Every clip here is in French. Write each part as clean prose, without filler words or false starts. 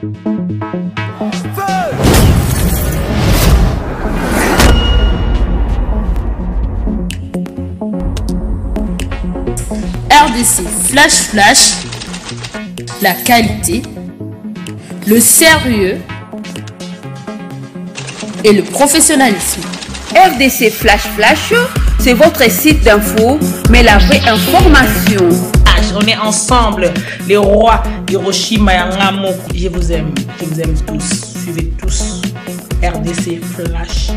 RDC Flash, la qualité, le sérieux et le professionnalisme. RDC Flash, c'est votre site d'info, mais la vraie information. On est ensemble, les rois Hiroshima et Nagamoko. Je vous aime tous. Suivez tous RDC Flash.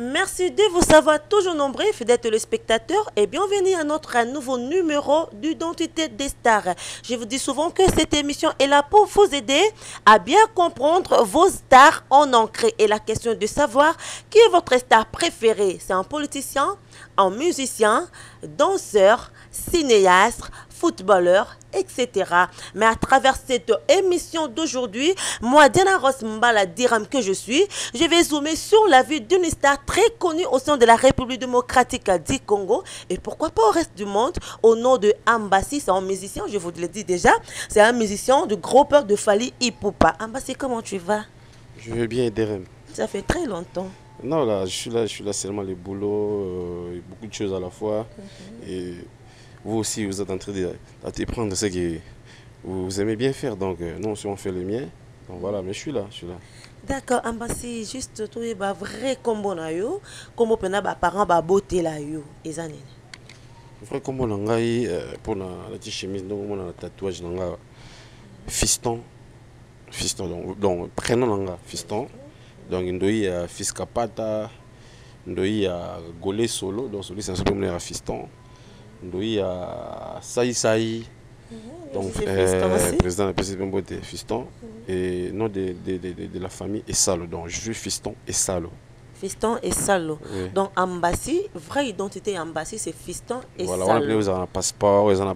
Merci de vous savoir toujours nombreux, fidèles téléspectateurs, et bienvenue à notre nouveau numéro d'Identité des stars. Je vous dis souvent que cette émission est là pour vous aider à bien comprendre vos stars en ancré. Et la question de savoir qui est votre star préférée, c'est un politicien, un musicien, danseur, cinéaste, footballeur, etc. Mais à travers cette émission d'aujourd'hui, moi, Diana Ross Mbala Diram que je suis, je vais zoomer sur la vie d'une star très connue au sein de la République démocratique du Congo et pourquoi pas au reste du monde, au nom de Ambassi. C'est un musicien, je vous le dis déjà, c'est un musicien du groupe de Fally Ipupa. Ambassi, comment tu vas? Je vais bien, Derem. Ça fait très longtemps. Non, là, je suis là seulement les boulots, beaucoup de choses à la fois. Et vous aussi, vous êtes en train d'apprendre ce que vous aimez bien faire. Donc, nous aussi, on fait le mien. Donc voilà, mais je suis là. D'accord, Ambassi, juste tout est vrai combo na yo, comme pena ba parents ba beauté la yo, ezane. Vrai combo na ngai pour la petite chemise, donc on a le tatouage na nga fiston, donc prénom na nga fiston. Donc ndoi a fils kapata, ndoi a golé solo, donc celui c'est un fiston. Ndoi a saï. Donc, président de la PCP fiston. Et nom de la famille est Salo. Donc, je suis fiston et Salo. Fiston et Salo. Oui. Donc, Ambassi, vraie identité Ambassi, c'est fiston et voilà, Salo. Voilà, vous avez un passeport, vous avez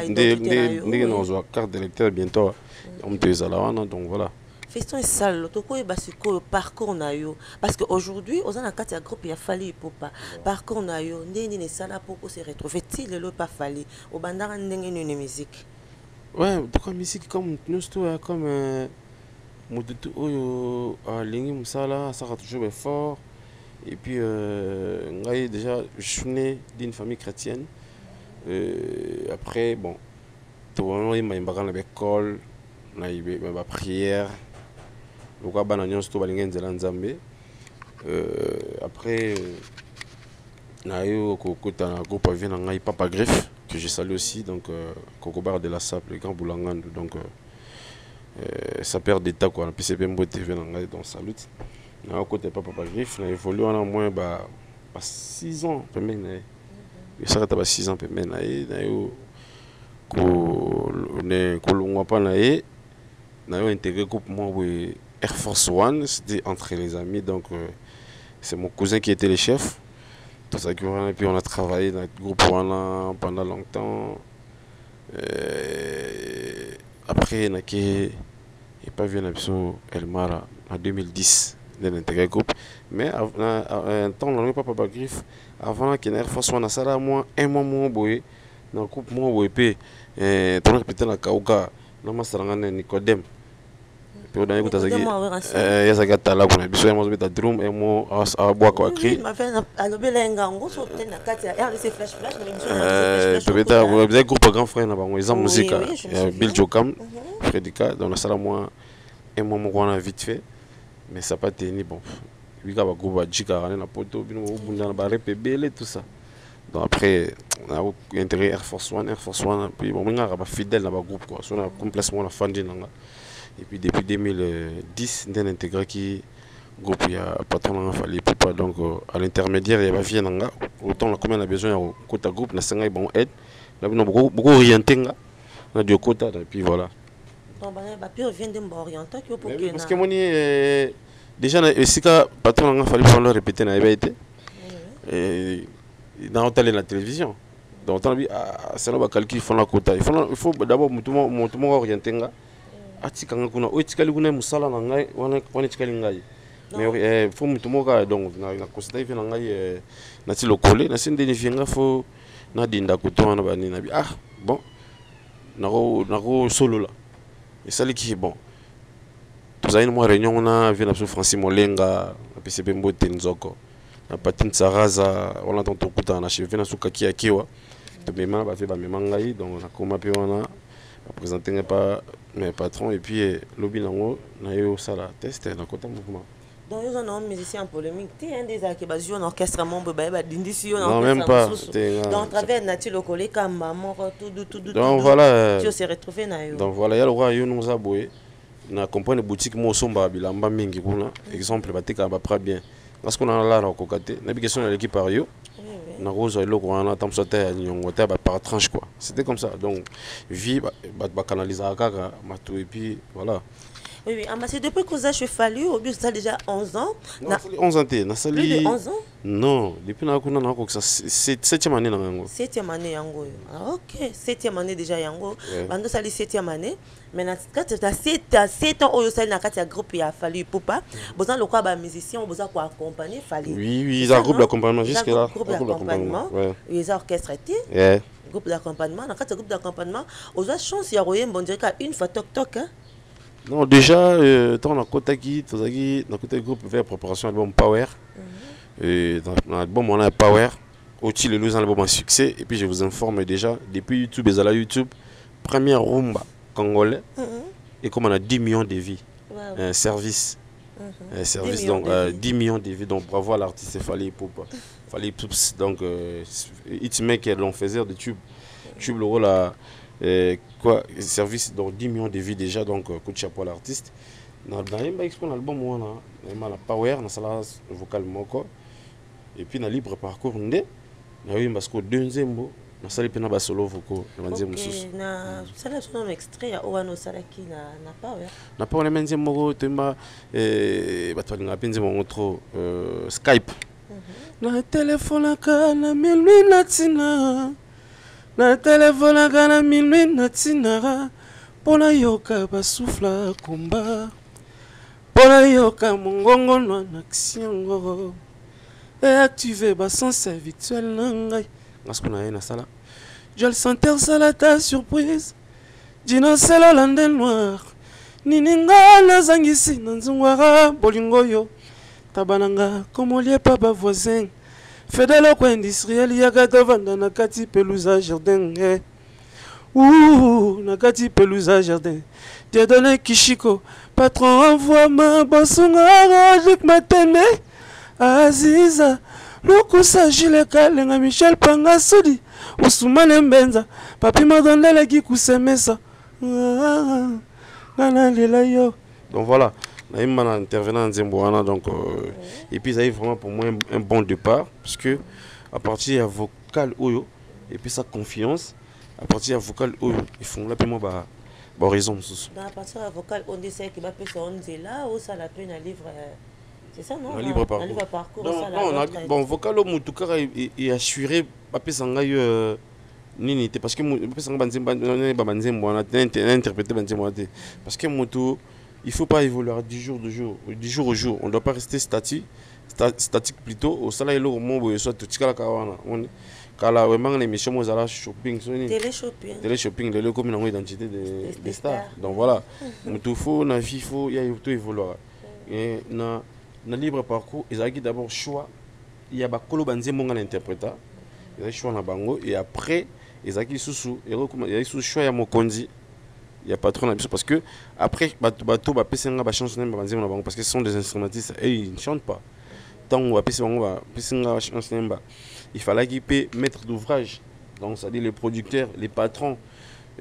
une carte d'électeur bientôt. Donc, voilà. Fiston et Salo, toko e basiko parcours na yo parce que aujourd'hui aux ana kati ya groupe ya Fally Ipupa parcours na yo ndeni ne sala pour se retrouver ti le pas Fally au bandara ndenge une musique. Ouais, pourquoi musique comme nous comme modutu oyo lingi musala ça a toujours fort et puis ngai déjà je suis né d'une famille chrétienne après bon tout le monde m'a embarqué à l'école na ma prière. Après, groupe Papa Griffe, que je salue aussi, donc Kokobar de la Sape, le grand Boulangan, donc sa père d'État, quoi, la PCP TV, donc salut. Côté Papa Griffe, on a évolué en moins 6 ans, ça a 6 ans, on a intégré groupe Air Force One, c'était entre les amis, donc c'est mon cousin qui était le chef. Tout ça, et puis on a travaillé dans le groupe One pendant longtemps. Après, on a pas vu Elmara en 2010 dans l'intégré groupe. Mais un temps, on n'a pas Papa Griffe. Avant qu'il y ait Air Force One, ça a moins un moment dans le groupe, on a répété la Kauka, on a Nicodème. Puis on a écouté ça. Il y a ça qui est là, on a besoin de drum et moi à boire quoi cri. Peut-être groupe grand frère na bango ils musique Bill Jokam Fredika dans la salle moi un moment qu'on a vite fait mais ça pas tenu bon. Lui ka ba groupe Jika na poto bino bunda na ba repebele tout ça. Donc après on a intégré Air Force One puis bon on a fidèle dans le groupe quoi. On a complètement la fan de nanga. Et puis depuis 2010, on a intégré qui groupe il y a patron Fally Ipupa donc à l'intermédiaire il y a vie nanga autant comme on a besoin au côté groupe na senga bon aide là on beaucoup orienté nga na du côté et puis voilà. Donc bah puis vient de m'orienter pour que parce que moi déjà si ka patron nga Fally Ipupa le répéter na été et dans la télévision donc on a dit c'est là ba calcul font la quota il faut d'abord tout le monde orienté nga atikanga kuna oitikali kuna musala na ngai wana tikali ngai mais faut mutu moka donc na considérer que na ngai na ti lokole na sinde ni vienga faut na dinda kutoa na bani na bi bon nako solo là et ça qui bon tous une moi réunion on a vu na Francis Molenga na PCB Mbote Nzoko na Patine Saraza on a tonto kuta na chef na sukaki akiwa to mema ba fait ba memangai donc na koma pe on a présenté pas mes patrons et puis lobby nango na yo sala test na kota mouvement. Donc, ils ont un musicien polémique. Tu es un des qui va jouer en orchestre, mon bébé, non, même pas. Donc, travers Natil Okole, comme maman, tout. Donc, voilà. Tu s'es retrouvé. Donc, voilà, il y a le roi, il nous a boué. Na compagnie boutique mo somba bilamba mingi kuna exemple batika ba pra bien parce qu'on a là na kokate na question de l'équipe par yo na rose lo ko na tam sauter nyongo ta ba par tranche quoi c'était comme ça donc vie ba canaliser kaka matou et puis voilà. Oui, c'est depuis que j'ai fallu, au but ça déjà 11 ans. Non, 11 ans, plus de 11 ans? Non, depuis que c'est 7e année. 7e année, yango. Ah, ok, 7e année déjà, yango. Bando sali 7e année. Mais quand tu as 7 ans, au sali na kati ya groupe ya fallu poupa. Besoin le quoi ba musicien, besoin quoi accompagner fallu. Oui, ils ont groupe d'accompagnement jusque là. Groupe d'accompagnement. Ils ont orchestré. Groupe d'accompagnement, na kati groupe d'accompagnement, aux a chance ya royer bon dire une fois toc toc hein. Non, déjà, dans le côté groupe vers préparation album Power. Et dans l'album, on a Power. Aussi, le loser album en succès. Et puis, je vous informe déjà, depuis YouTube et à la YouTube, première rumba congolais. Et comme on a 10 millions de vies. Un service. Un service, donc 10 millions de vies. Donc, bravo à l'artiste, il fallait pour. Donc, Hitmaker l'on faisait de tube. Tube, le rôle à. Quoi, service dans 10 millions de vies déjà, donc coup de chapeau à l'artiste. Dans l'album, on a la Power, on a la vocal moko. Et puis, on a libre parcours, on a eu parce que deuxième mot, on a salé un solo vocal. On a un extrait, on a Power. On a pas un deuxième mot, Skype. Na téléphone, na minuit, natina. Na téléphone kana minuit natinara pona yoka basufla komba pona yoka mongongo na action et activer bas sens virtuel nangai parce qu'on a une sala je le sentais ça la ta surprise dino selo lande noir nininga na zangisi nanzungwara bolingo yo tabananga comme lié pas ba voisin Fedelo ko industriel yakata vanda na kati pelousa jardin ouh na kati pelousa jardin Dieu donné Kishiko patron envoie ma bosonga logique matene Aziza lokusa Gile Kalenga Michel Pangasudi Ousmane Mbenza papi madondele ki kusemesa nana lela yo. Donc voilà, on a intervenant en Zembouana, donc et puis ça a eu vraiment pour moi un bon départ parce que à partir de vocal Oyo et puis sa confiance à partir de vocal Oyo ils font là pour moi bah raison. À partir de vocal on dit c'est qui va faire son là ou ça la peine à livre c'est ça non? Un livre parcours. Non, bon vocal au mutuka est assuré papier sangai nini parce que papier sangai banzembo interpréter banzembo parce que mutu il ne faut pas évoluer du jour au jour. On ne doit pas rester statique plutôt. Au salaire, il soit tout ce qu'on a. Vraiment, l'émission, on a shopping. Télé-shopping, le comme une identité des stars. Donc voilà, il faut tout évoluer. Et dans le libre parcours, ils ont d'abord choix. Il y a Bakolo Banzé Monga l'interpréta. Ils ont choix dans Bango. Et après, ils ont sous choix à Mokondi. Il n'y a pas trop d'ambition parce que après bateau va passer un chance parce que ce sont des instrumentistes et ils ne chantent pas. Tant on va passer un chance il fallait qu'ils puissent mettre d'ouvrage. Donc ça dit les producteurs, les patrons,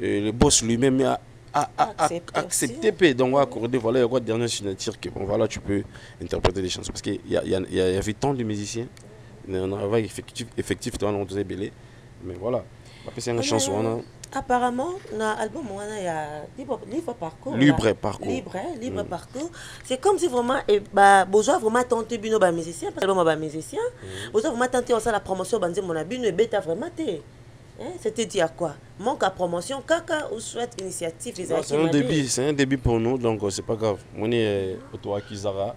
le boss lui-même a accepté donc on va accorder voilà il y a quoi de dernière signature que bon voilà tu peux interpréter des chansons parce qu'il y avait tant de musiciens, on avait effectif dans l'entourage belé mais voilà on va passer une chanson. Apparemment, dans l'album, il y a libre parcours. Libre parcours. Parcours. C'est comme si vraiment, besoin vraiment tenter bino ba musicien, parce que l'homme musicien, besoin vraiment tenter la promotion, banze mon abino et bêta vraiment té. C'était dit à quoi? Manque à promotion, caca ou soit initiative. C'est un début pour nous, donc c'est pas grave. On est autour à Kizara.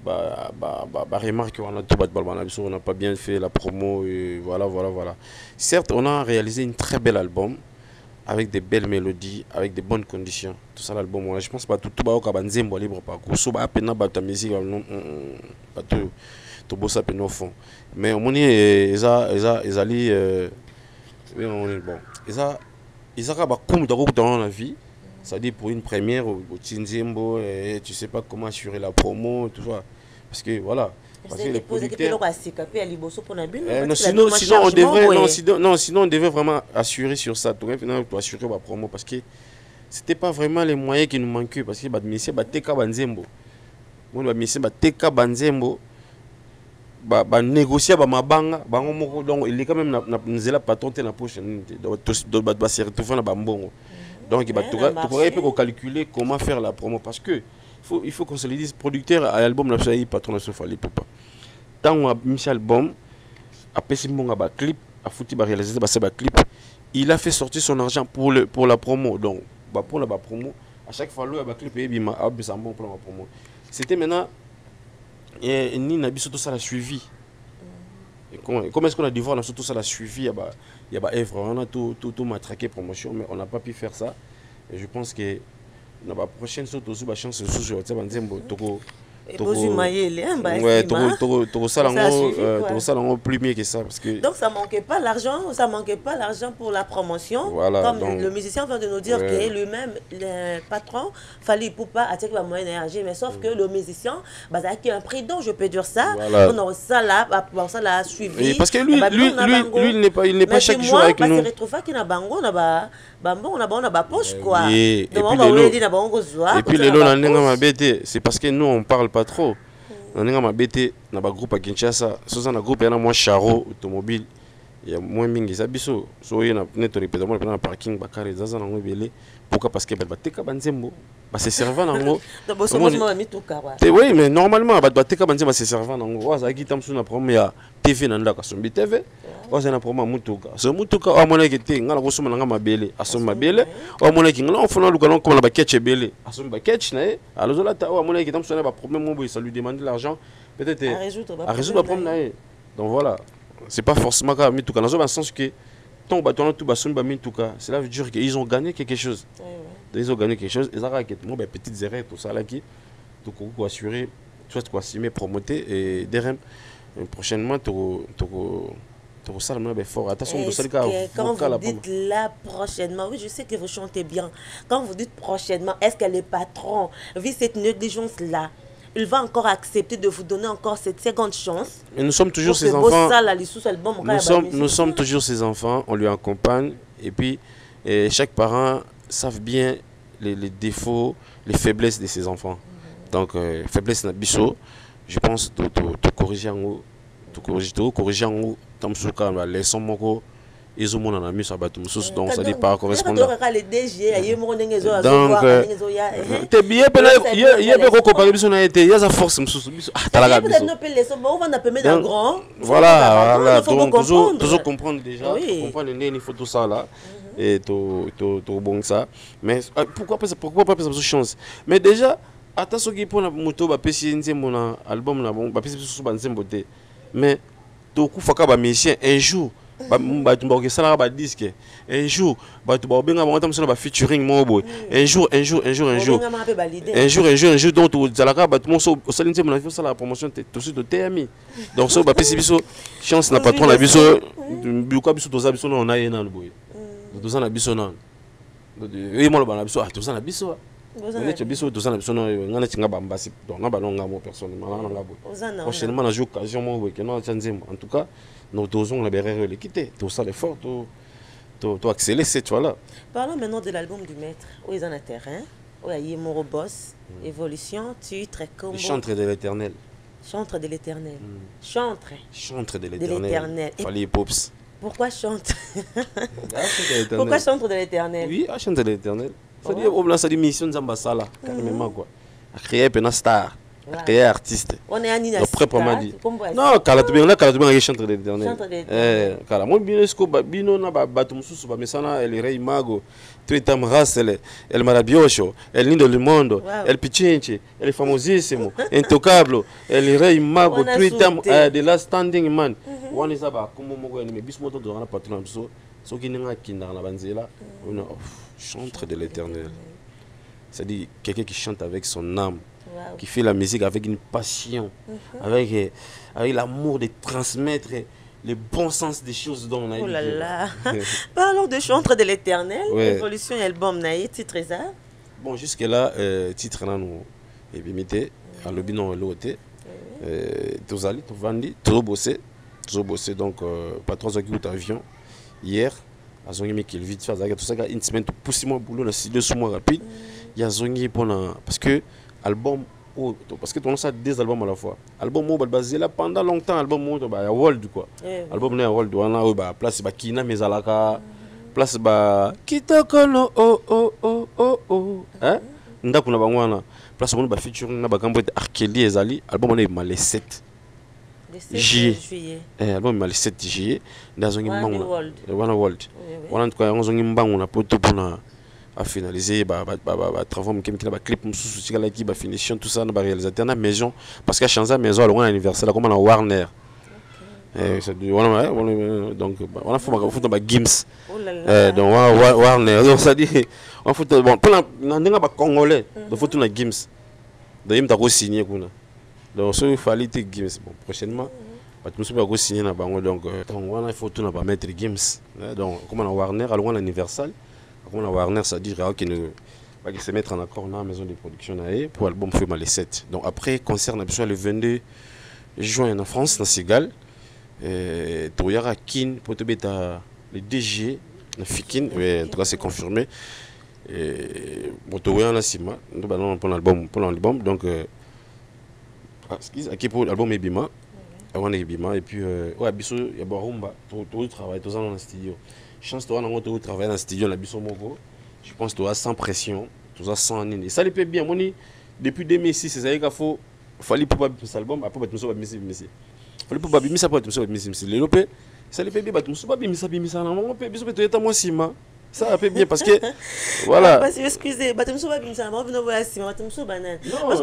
Remarque on n'a pas bien fait la promo et voilà. Certes, on a réalisé un très bel album avec des belles mélodies, avec des bonnes conditions. Tout ça l'album, moi, je pense pas tout va au Kabanzembo libre parcours. So ba pena ba ta musique non pas tout beau ça peine au fond. Mais au moins ils ali bon. Ils a ba comme dans la vie. Ça dit pour une première au Tinzembo, tu sais pas comment assurer la promo, tout ça. Parce que voilà. Parce que les producteurs... sinon on devait vraiment assurer sur ça. Pour assurer la promo. Parce que c'était pas vraiment les moyens qui nous manquaient. Parce que monsieur Bateka Banzembo. Négocier mabanga donc il est quand même na patron na poche donc se retrouver na bambongo. Donc il va calculer comment faire la promo parce que il faut qu'on se le dise, producteur à l'album n'a pas patron na Sofali papa. Tant on a mis l'album, après c'est mon clip, a foutu ba réaliser ba clip, il a fait sortir son argent pour la promo. Donc pour la promo, à chaque fois le ba clip et bima a besoin bon pour la promo. C'était maintenant et ni n'a tout ça l'a suivi. Et comment est-ce qu'on a dû voir tout ça l'a suivi, il y a on a tout matraqué promotion mais on n'a pas pu faire ça. Et je pense que dans la prochaine sorte aussi, chance sur plus mieux que ça parce que donc ça manquait pas l'argent pour la promotion. Voilà, comme donc, le musicien vient de nous dire que lui-même le patron fallait pour pas attirer la moyenne énergie mais sauf que le musicien qui a un prix donc je peux dire ça voilà. On a ça là suivi parce que lui il n'est pas chaque jour avec nous. Parce que retrouve qu'il na bango na ba bambo on a ba poche quoi. Et puis les lots na bête c'est parce que nous on parle pas trop. On a un groupe à Kinshasa, c'est un groupe qui moins charo automobile. Il y a moins mingi zabiso. So il y a un parking bakari zaza na ngobele. Pourquoi parce que bateka banzembo. C'est servant nango. Oui mais normalement bateka banzembo c'est servant nango. Waza ki tamsu na première TV nanda ka sombi TV. Waza na promo mutuka. So mutuka o mona ki te ngala ko soma nga mabele. Asoma mabele. O mona ki ngala on fona luka non comme la baketch bele. Asoma baketch na e. Alors là ta o mona ki tamsu na ba problème mo ça lui demander l'argent peut-être à résoudre problème na e. Donc voilà. C'est pas forcément comme Mituka. Dans le sens que tant que tout cela veut dire qu'ils ont gagné quelque chose. Ils ont gagné quelque chose. Ils ont gagné des petites erreurs, tout ça là qui pour assurer, soit pour assumer, promoter et derrière prochainement tout ça le fort. Attention de celle quand vous dites là prochainement, oui je sais que vous chantez bien. Quand vous dites prochainement, est-ce que les patrons, vu cette négligence là, il va encore accepter de vous donner encore cette seconde chance. Et nous sommes toujours ses enfants. Nous sommes toujours ses enfants, on lui accompagne. Et puis, chaque parent savent bien les défauts, les faiblesses de ses enfants. Donc, faiblesse na biso, je pense de corriger en haut. Corriger en haut, comme ce cas, les sons moko. Ils ont mon ami sur bateau donc ça dit pas correspondant. Donc t'es bien il y a beaucoup comparer biso na été il y a sa force mususu biso talaga biso. Voilà donc toujours comprendre déjà comprendre il faut tout ça là et tout bon ça mais pourquoi pas cette chance mais déjà attention qui pour la moto ba pesi nzembo na album na bon ba pesi biso ba nzembo te mais to ku faka ba musicien un jour un jour featuring un jour donc la promotion tout de TMI donc ça chance n'a pas trop la biso on a un boy na biso non et moi la biso tout ça na biso prochainement on a occasion en tout cas nous devons les quitter tout ça l'effort tout accélérer cette fois là. Parlons maintenant de l'album du maître où ils en a terrain où il y a Moro Boss évolution titre combo chantre de l'éternel chantre de l'éternel chantre de l'éternel Fally Pops. Pourquoi chante pourquoi chantre de l'éternel? Oui chante de l'éternel c'est-à-dire on lance des missions d'ambassala carrément quoi à créer un star créer artiste. On est à proprement dit. Non, Kalatubien chantre de l'éternel. Car moi binosco bino na batum susu ba mesana el rei mago, tuitam rasele, el maravilloso, el lindo del mundo, el pichinche, el famosissimo, intocable, el rei mago, tuitam the last standing man. One is aba como mogo ni bismo to na patron so Ce qui n'est pas qui n'a pas chantre de l'éternel. C'est-à-dire quelqu'un qui chante avec son âme, qui fait la musique avec une passion, avec l'amour de transmettre le bon sens des choses dont on a. Oh là là. Parlons de chantre de l'éternel, évolution et album naïe, titre ça. Bon, jusque-là, titre là, nous, et bien, à l'objet non l'autre, tous allés, tous vendus, tous bossés, donc, pas 3 heures qui ont avion, hier, à Zongi, qui est vite fait, tout ça, une semaine, tout poussé moi boulot, là, 2 mois rapide, il y a Zongi pour parce que, album, parce que tu as 2 albums à la fois. Album basé là pendant longtemps, album il y a World quoi. Album il y a World, on a place ba Kina Mezalaka, place ba Kitokolo hein? Ndakuna bangwana. Place on ba featuring na ba kambo Arkeli ezali, album on est le 7 juillet. Album mal 7 juillet, ndazongi mbangu. Wana World. Wana en tout cas on mbangu na poto pona à finaliser travaux qui ba clip mususu tika qui ba finition tout ça na ba réalisateur na maison parce que changer maison alors on anniversaire comme na Warner donc on a fait ba Gims donc Warner donc ça dit on faut bon pour na ndinga ba congolais de faut na Gims de yim ta ko signer kuna donc so il fallait te Gims bon prochainement ba tout ba ko signer na bango donc on a faut tout na ba mettre Gims donc comme na Warner alors on anniversaire comme la Warner, ça dit qu'il va se mettre en accord dans la maison de production pour l'album fait mal les 7. Donc après, concert le 22 juin en France, dans Segal. Et il y aura Kin, pour te mettre le DG, le Fikin, en tout cas c'est confirmé. Et bon, tu vois, on a Sima, pour l'album. Donc, pour l'album Ebima, et puis, ouais, il y a Barumba, tout le travail, tout ça dans le studio. Chance toi on travailler dans le studio la biso moko. Je pense toi sans pression, tout ça sans nini. Ça le fait bien moni depuis 2006 c'est ça qu'il faut fallait pas cet album après tu me misi. Fallait pas bimisa après tu me misi. Le lopé ça le fait bien tu me bimisa na mon biso peut être moi sima. Ça fait bien parce que voilà. Excusez, parce que vous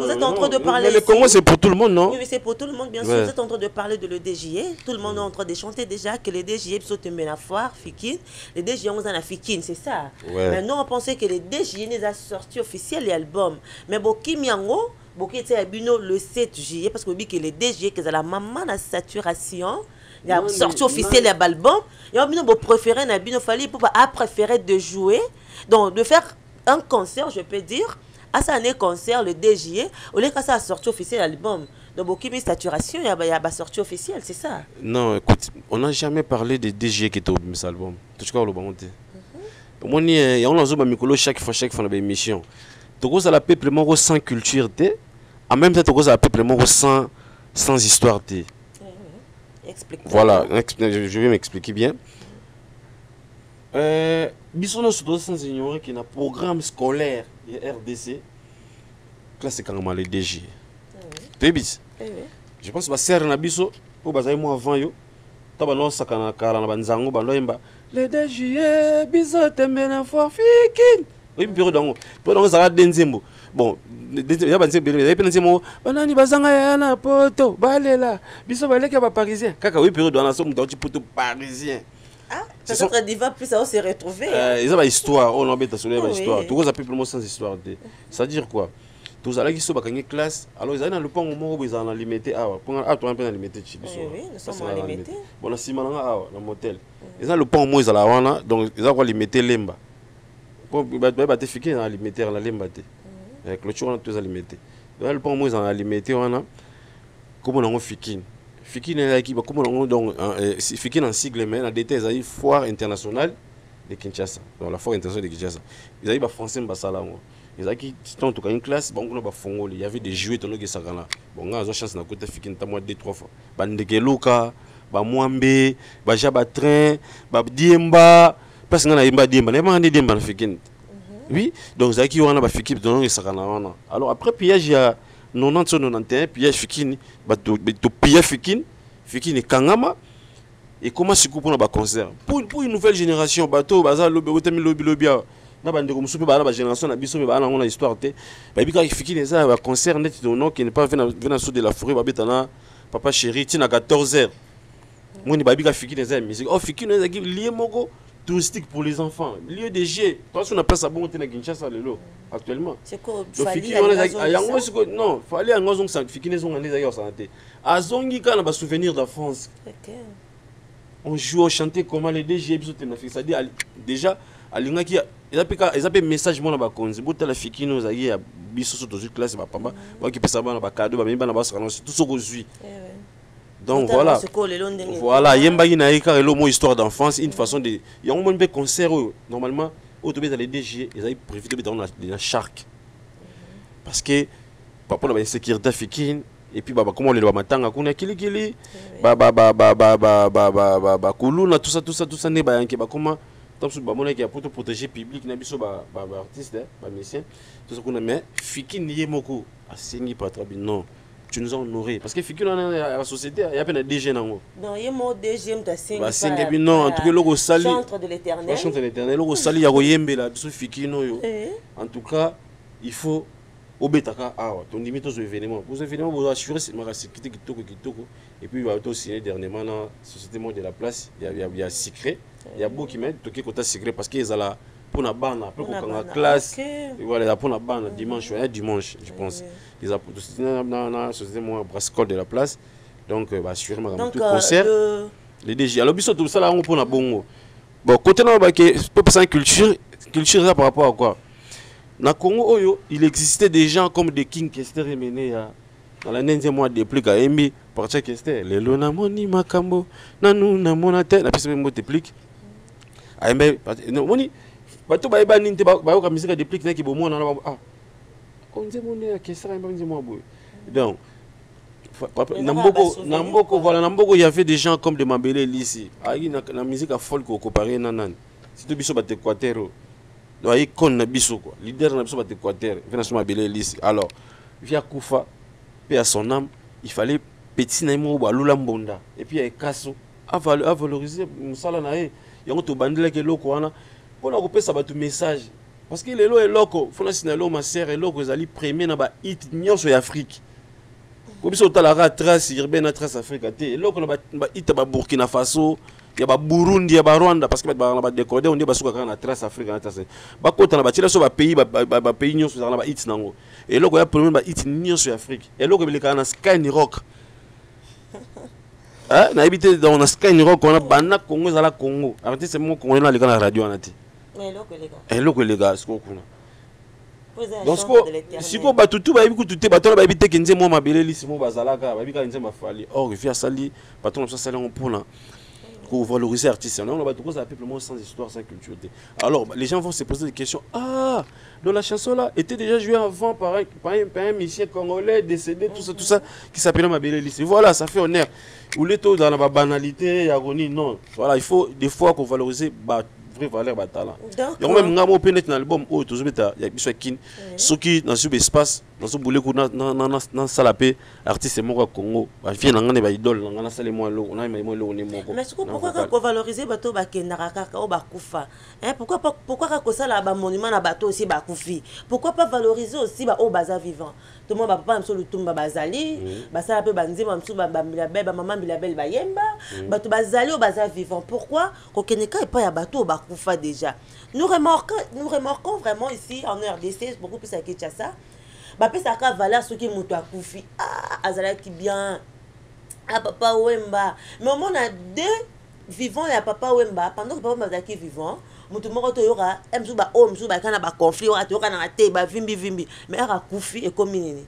êtes en train de parler. Mais le Congo c'est pour tout le monde non? Oui, c'est pour tout le monde bien sûr. Vous êtes en train de parler de le DJE. Tout le monde est en train de chanter déjà que le DJE saute la foire, Fikine. Le DJE on a Fikine, c'est ça. Maintenant on pensait que le DJE n'est pas sorti officiel l'album. Mais Boki Miango, Boki était à Bino le 7 juillet parce que le DJE que c'est la maman la saturation. Il a sorti officiel l'album. Il a préféré de jouer, donc de faire un concert, je peux dire, à ça un concert le DJE, au lieu que ça a sorti officiel l'album. Donc beaucoup de saturation, il y a sorti officiel, c'est ça. Non, écoute, on n'a jamais parlé de DJE qui était au cet album. Tout ce qu'on a monté. Moi, il y a un micro chaque fois dans l'émission. Tu as la peuple sans culture, en même temps tu as la peuple sans histoire. Voilà, je vais m'expliquer bien. Bisson surtout sans ignorer qu'il y a un programme scolaire de RDC. Là c'est carrément les DG. Tu bis. Je pense que ma sœur na biso pour bazaï moi avant yo. Taba non sakana kala na banzango baloyemba. Les DG biso tembe na for fikin. Oui bureau dango. Pour dango ça denzembo. Bon, ya banze bele ya penenzemo banani bazanga ya na poto balela biso baleka ba parisien. Kaka oui bureau dans la somme dans poto parisien. Ah, ça serait diva plus ça on s'est retrouvé. Ils ont une histoire, on embête à soulever une histoire. Tout ça peuple sans histoire. Ça veut dire quoi? Tous allez qui sont dans classe, alors ils ont le point au moment où ils ont limité ah toi un peu limité chez oui, nous sommes limités. Bon la simalanga ah dans motel. Ils ont le point au moment où ils ont wana donc ils ont limité lemba. Pour ba te fiquer dans limité la lemba te. Avec le choix on tous limité. Donc le point au moment où ils ont limité wana comment on fikin. Fikine est qui comme on donc Fikine en sigle mais la DT ils foire internationale de Kinshasa. Donc la foire internationale de Kinshasa. Ils avaient français basala moi. Ils avaient qui en tout cas une classe bon on ba fongoli, il y avait des jouets tonno que ça là. Bon on a chance na côté Fikine ta moi 2-3 fois. Ba Ndekeluka, ba Mwambe, ba Jaba train, ba Diemba, parce que na Yemba Diemba, les mandi Diemba na Fikine. Oui, donc ils avaient qui on a ba Fikine tonno que ça là. Alors après piège il y a 90-91 piège Fikine bato piège Fikine Kangama et comment se coupe pour concert pour une nouvelle génération bato baza lobby na bande comme soupe ba génération na biso ba na histoire te ba bika Fikine ça ba concert net non qui n'est pas venant sous de la forêt ba betana papa chéri tina 14h moi ni ba bika Fikine ça musique oh Fikine ça qui lié moko touristique pour les enfants. Lieu de jeu. Toi, on appelle ça bon, Kinshasa, actuellement. C'est quoi? Non, il fallait en Azong, Fikine sont en Israël santé. Azongi, quand on a souvenir d'enfance. On joue, on chantait comment les DG, c'est-à-dire déjà, ils appellent message mon ba konzi bota la fikino za ya biso so to classe ba papa ba ki pesa bana ba cadeau ba mi bana ba tout ce que je donc voilà yemba ina ika lo mo histoire d'enfance une façon de il y a un bon concert normalement au tobe dans les DG ils avaient prévu de dans la shark parce que papa la sécurité fikine et puis baba comment les lois matanga kuna kili ba kuluna tout ça ne ba yanke ba comment donc pour te protéger public na biso ba artiste ba musicien tout ça qu'on a mais fiki nié moko asengi patrabi non tu nous as honoré parce que fiki dans la société il y a peine DG nango non il y a mot DG m'tasengi ba sengi bi non en tout cas logo sali centre de l'éternel centre de l'éternel logo sali ya koyembela biso fiki no yo en tout cas il faut obetaka awa ton limite aux événements vous assurer ma sécurité kitoko et puis il va aussi signer dernièrement dans société monde de la place il y a secret il y a beaucoup qui mettent toqué côté secret parce qu'ils ont là pour la bande pour la classe voilà pour la bande dimanche je pense ils ont dans la société moi brascole de la place donc va assurer ma tout concert les DG alors biso tout ça là on pour la bongo bon côté là ba que peut passer culture là par rapport à quoi na Congo oyo il existait des gens comme des King Kester mené dans la 9e mois de plus ka embi par chaque Kester les lona moni makambo nanu na monate la piste me déplique aimbe moni bato ba eba ninte ba ka musique déplique na ki bo mona ah konze moni Kester aimba nze mo boy donc Namboko voilà Namboko il y avait des gens comme de Mambele ici la musique a folk ko comparé nanan si to biso ba Équateur doit kon na biso quoi leader na biso ba Équateur vient sur Mambele ici alors via Koufa paix à son âme il fallait petit na mo ba lula mbonda et puis il kaso à valoriser musala na e yango to bandela ke loko wana pona ko pesa ba tu message parce que lelo e loko fona sinalo ma sœur e loko ezali premier na ba hit nyonso ya Afrique ko biso talara trace urbaine trace Afrique te loko na ba hit ba Burkina Faso ya ba Burundi ya ba Rwanda parce que ba décoder on dit ba suka na trace Afrique na trace ba kota na ba tila so ba pays ba pays nyonso na ba hit nango et loko ya premier ba hit nyonso ya Afrique et loko beleka na Sky Rock ah na habité dans la Sky Rock on a bana Congo za la Congo arrêtez c'est mon Congo na la radio anati mais loko les gars ce qu'on a donc si ko batutu ba biku tuté bato ba bité kenze mo mabele lisimo bazalaka ba bika nze mafali or via sali bato na sali on pour pour valoriser artistes on va tout ça simplement sans histoire sans culture alors les gens vont se poser des questions ah dans la chanson là était déjà joué avant par un musicien congolais décédé tout ça qui s'appelle Mabele Lissi voilà ça fait honneur ou les taux dans la banalité ironie non voilà il faut des fois qu'on valoriser vraie valeur ba talent donc même ngamo peut-être dans l'album oh tous beta ya biso kin soki dans ce espace dans ce boulot na salapé artiste moko Congo ba vient ngane ba idole ngana sale moi lo on a moi lo on est moko mais pourquoi qu'on valoriser bato ba kendaka kaka o ba kufa hein pourquoi ka kosala ba monument na bato aussi ba kufi pourquoi pas valoriser aussi ba o baza vivant tout le monde ba papa mso lutumba bazali ba sala pe banzima mso ba bilabel ba maman bilabel ba yemba bato bazali o baza vivant pourquoi ko keneka et pas ya bato ba kufa déjà nous remarquons vraiment ici en RDC beaucoup plus à Kinshasa ba pesa ka valeur ce qui muto akufi ah azala ki bien ah papa Wemba mais on a deux vivants ya papa Wemba pendant que papa Wemba qui vivant muto moko to yora mzu ba o mzu ba kana ba conflit wa to kana te ba vimbi mais akufi et comme nini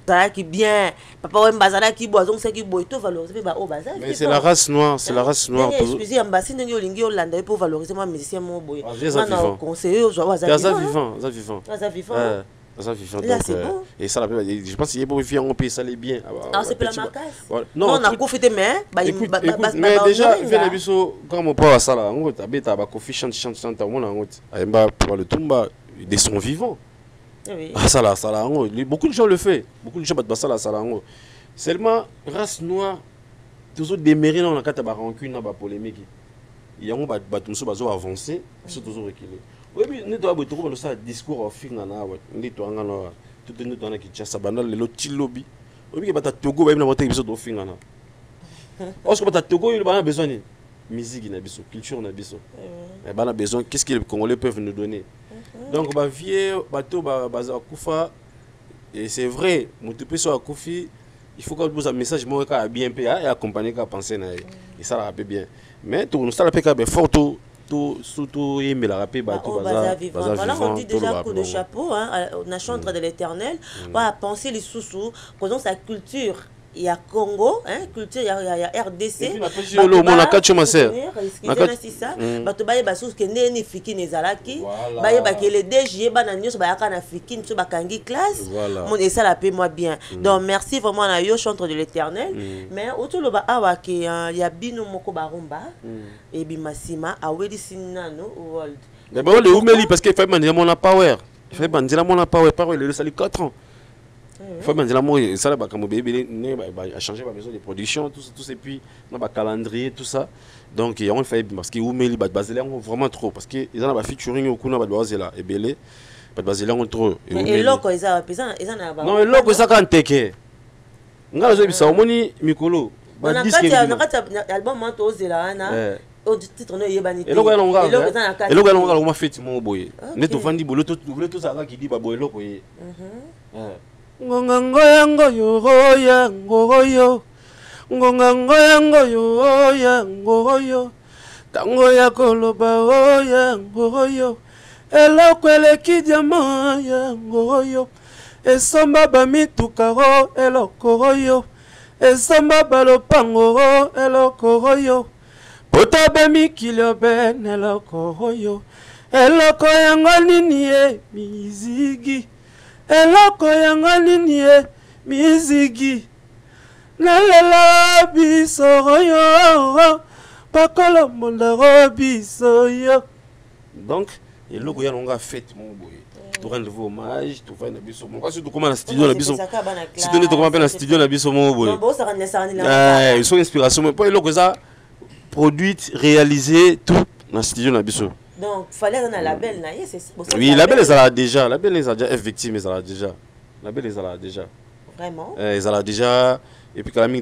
ça qui bien papa Wemba zala ki boison c'est qui boito valoriser ba o baza mais c'est la race noire excusez ambassade nyo lingi Hollande pour valoriser moi musicien mo boy on conseiller vivant ça vivant donc et ça je pense qu'il y a beaucoup de filles on peut ça les bien ah c'est pas la macasse non on a profité mais mais déjà vient biso quand mon papa ça là on ta beta ba kofi chante on a on aimba pour le tumba des sons vivants oui ça là beaucoup de gens le fait beaucoup de gens battent ça là seulement race noire toujours déméré dans la carte ba rancune ba polémique il y a on ba tout bazo avancer toujours reculer oui mais nous doit beaucoup de ça discours au fin na ndi to ngana tout nous dans qui tcha sabana le lobby oui que bata Togo ba na moto biso do fin na parce que bata Togo il ba besoin musique na biso, culture na biso. Et ben on a besoin qu'est-ce que les Congolais peuvent nous donner. Donc ba vieux bateau baza kufa et c'est vrai, mon tout sur Koufi, il faut que vous un message moi bien et accompagner qu'à penser na et ça la rappelle bien. Mais tout nous ça la peut fort tout surtout aimer la rapper bateau baza vivant. Voilà, on dit déjà coup de chapeau hein, on a chanté de l'Éternel, on va penser les sous-sous, causons sa culture. Il y a Congo, hein, culture, il y a RDC. Il y a ça. Batobaye basus que neni fiki nezalaki. Baye baki le DG bana nyos ba yakana fiki nso bakangi classe. Mon et ça la paie moi bien. Donc merci vraiment à yo chantre de l'Éternel. Mais autour le ba awa que il y a bino moko barumba et bimasima awedi sinano world. D'abord le umeli parce qu'il fait mandier mon power. Il fait mandier mon power le sali 4 ans. Il faut dire l'amour, ça là, comme bébé, a changé ma maison de production, tout ça, et puis on a calendrier, tout ça. Donc on fait parce que Oumeli, vraiment trop, parce qu'ils ont un featuring au Kuna, là, et belé, Basiler on trop. Et loco, ils ont non, et loco, ça quand t'es on a ça, on moni Mikolo. On a album manto zelana. On titre no yebani. Et loco, on a fait mon boy. Neto fandi bolo, tout ça qui dit baboy loco. Ngonga ngoyango yo ngoyo ngonga ngoyango yo ngoyo tango ya koloba oya ngoyo elokwele kidiama ya ngoyo esomba bamitukaro elokoroyo esomba balopangoro elokoroyo potabe mikilo ben elokoroyo eloko yango nini e mizigi eloko yango nini e mizigi nalela biso yo pakolo mondaro biso yo. Donc eloko yango nga fête mon boy to rendre hommage to faire na biso mon parce que comment na studio na biso si donner to comment na studio na biso mon boy ils sont inspiration mais pas eloko ça produite réalisé tout na studio na biso. Donc, il fallait un label, c'est ça. Oui, label, ils ont déjà. Label, ils ont déjà effectivement, ils ont déjà. Label, ils ont déjà. Vraiment? Ils ont déjà. Et puis, quand même,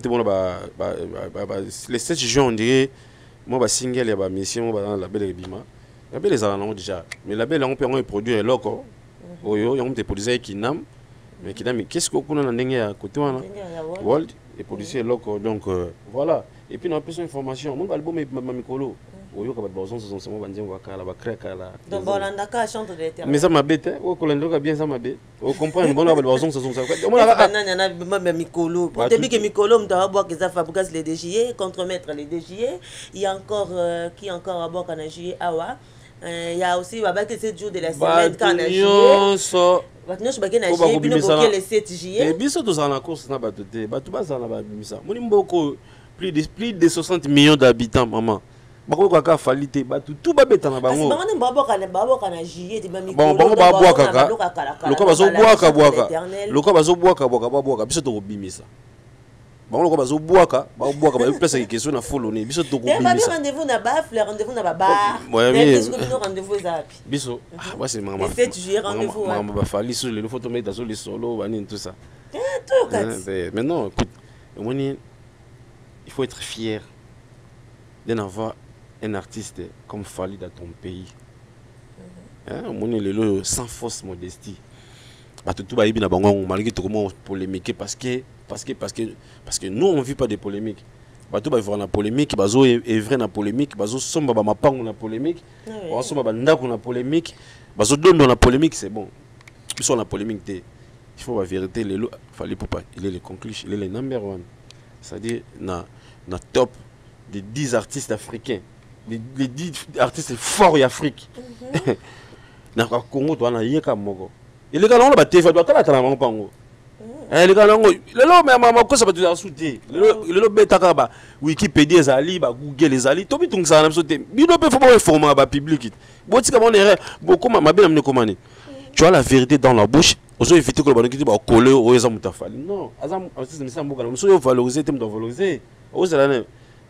les 7 juin, on dirait, moi, single, il y a une mission, dans le label, label, ils ont déjà. Mais label, on peut produire un loco. Il y a des producteurs qui n'aiment. Mais qui n'aiment. Qu'est-ce qu'on a à côté? World, et producteurs locaux. Donc, voilà. Et puis, on a plus d'informations. Mon album est Mamikolo. Donc, Bolandaka chante de l'Éternel. Mais ça m'a bête, oh, Kolandaka bien ça m'a bête. On comprend une bonne raison, ça sont ça. Même Mikolo. Pour début que Mikolo, on doit voir que ça fabrique les DJE, contre-mettre les DJE. Il y a encore qui encore à boire quand on a joué Awa. Il y a aussi avec les 7 jours de la semaine quand on a joué. Maintenant, je vais jouer puis nous bloquer les 7 juillet. Et bien ça tous en course na batoté. Batu ba ça na ba bimisa. Moni mboko plus de 60 millions d'habitants maman. Bako ka falite batu tout ba beta na bango. Parce que babo kana juillet ba Mikolo. Bon ba boa kaka. Loka bazo boa ka boa ka. Loka bazo boa ka boa ka ba boa ka biso to bimisa. Bon loka bazo boa ka ba boa ka ba place ki question na follow ni biso to bimisa. Ba rendez-vous na ba fleur rendez-vous na ba bar. Ouais oui. Rendez-vous zapi. Biso. Ah ouais c'est maman. 7 juillet rendez-vous. Maman ba fali sur les photos mettre sur les solos bani tout ça. Tout mais non écoute, il faut être fier d'en avoir un artiste comme Fally dans ton pays. Hein, sans fausse modestie. Malgré tout comment polémiquer parce que nous on vit pas de polémiques. Tout va voir la polémique, bazo est vrai na polémique, bazo somba ba mapango na polémique, bazo somba ba ndako na polémique, bazo dondo na polémique, c'est bon. Ils sont la polémique il faut la vérité les Fally Ipupa, il est le conclusion, il est le number 1. C'est-à-dire na top des 10 artistes africains. Les 10 artistes forts en Afrique. Dans le Congo, tu as un yéka moko. Et les gars, on a fait des choses, on a pango. Les gars, mais quoi ça va te soutenir? Les bêta kaba, Wikipédia zali, Google zali, tout le monde ça a sauté. Bino peut faut informer le public. Bon, si on est beaucoup ma bien amené comment tu as la vérité dans la bouche. Aux éviter que le banquier va coller aux exemples de Fally. Non, azam, c'est ça beaucoup. Nous sommes valorisés, t'aimes valoriser. Aux là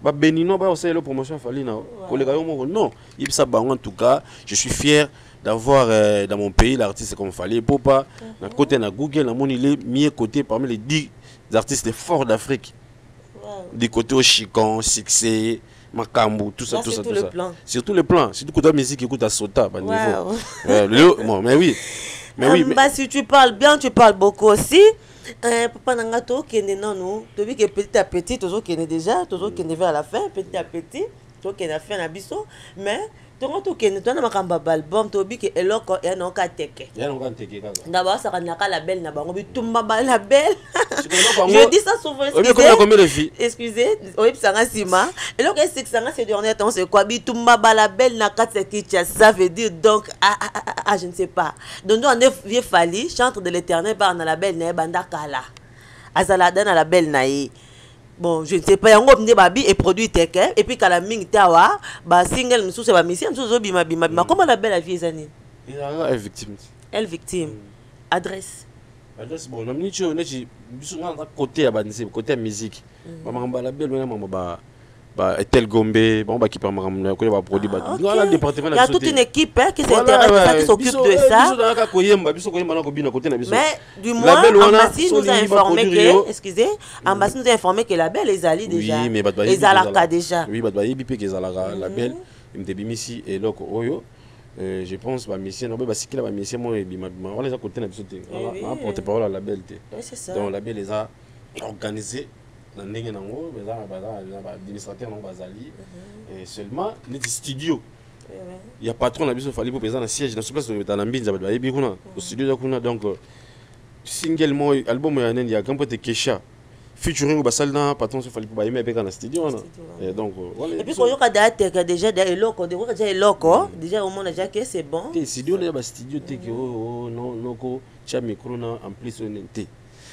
bah Benino bah aussi la promotion Fally na non il ça en tout cas je suis fier d'avoir dans mon pays l'artiste comme Fally Ipupa na côté na Google na mon il est mis côté parmi les 10 artistes forts d'Afrique du côté au Chican Succès Makambu, tout ça, là, tout ça, tout tout le ça. plan. Sur tous les plans. Si tu écoutes la musique, écoute à Sota, bah, Wow. niveau. Bon, mais oui. Mais oui. Bah, si tu parles bien, tu parles beaucoup aussi. Papa Nangato, qui est non, nous. Tu vois que petit à petit, toujours qui est déjà, toujours qui est vers la fin, petit à petit, toujours qui est à la fin, la biseau. Mais, tu qui est dans un album, tu vois que eloko et non qu'à teke. D'abord, ça rend la belle, n'a pas envie tout ma la belle. Je dis ça souvent. Excusez, oui, ça rend sima. Et donc, c'est que ça rend ces derniers temps, c'est quoi? Tout ma la belle n'a qu'à teke, ça veut dire donc, je ne sais pas. Donc, nous, on est vieux fali, chantre de l'éternel, par la belle, n'est banda kala. Azalada na la belle naïe. Bon, je ne sais pas, yango mne babi et produit teke et puis kala ming tawa ba single msou se ba misi msou zo bima comment la belle la vie zani elle victime. Elle victime. Adresse bon na mini cho neti biso na côté ya banzi côté musique. Mama la belle mama ba tel gombe bon ba qui par mama ko ba produit ba dans le département. Il y a toute une équipe qui s'intéresse qui s'occupe de ça. Mais du moins Ambassi nous a informé que excusez, Ambassi nous a informé que la belle les alliés déjà. Oui, mais les alaka déjà. Oui, ba yebi que zalaka la belle il me debimisi et loko oyo. Je pense ba mission no ba sikila ba mission mo bima on les a côté na biso te. On porte parole à la belle te. C'est ça. Donc la belle les a organisé dans ndenge nango beza ba administrateur nango bazali et seulement les studios. Il y a patron na biso fali pour présent na siège na place dans la mbinza ba yebi kuna au studio da kuna donc single mo album ya nene ya kampo te Kesha featuring basal na patron so fali pour ba yeme pe kana studio et donc voilà. Et puis quand yoka date déjà des locaux déjà locaux déjà au monde déjà que c'est bon. Te studio na ba studio te que non noko cha micro na en plus onente.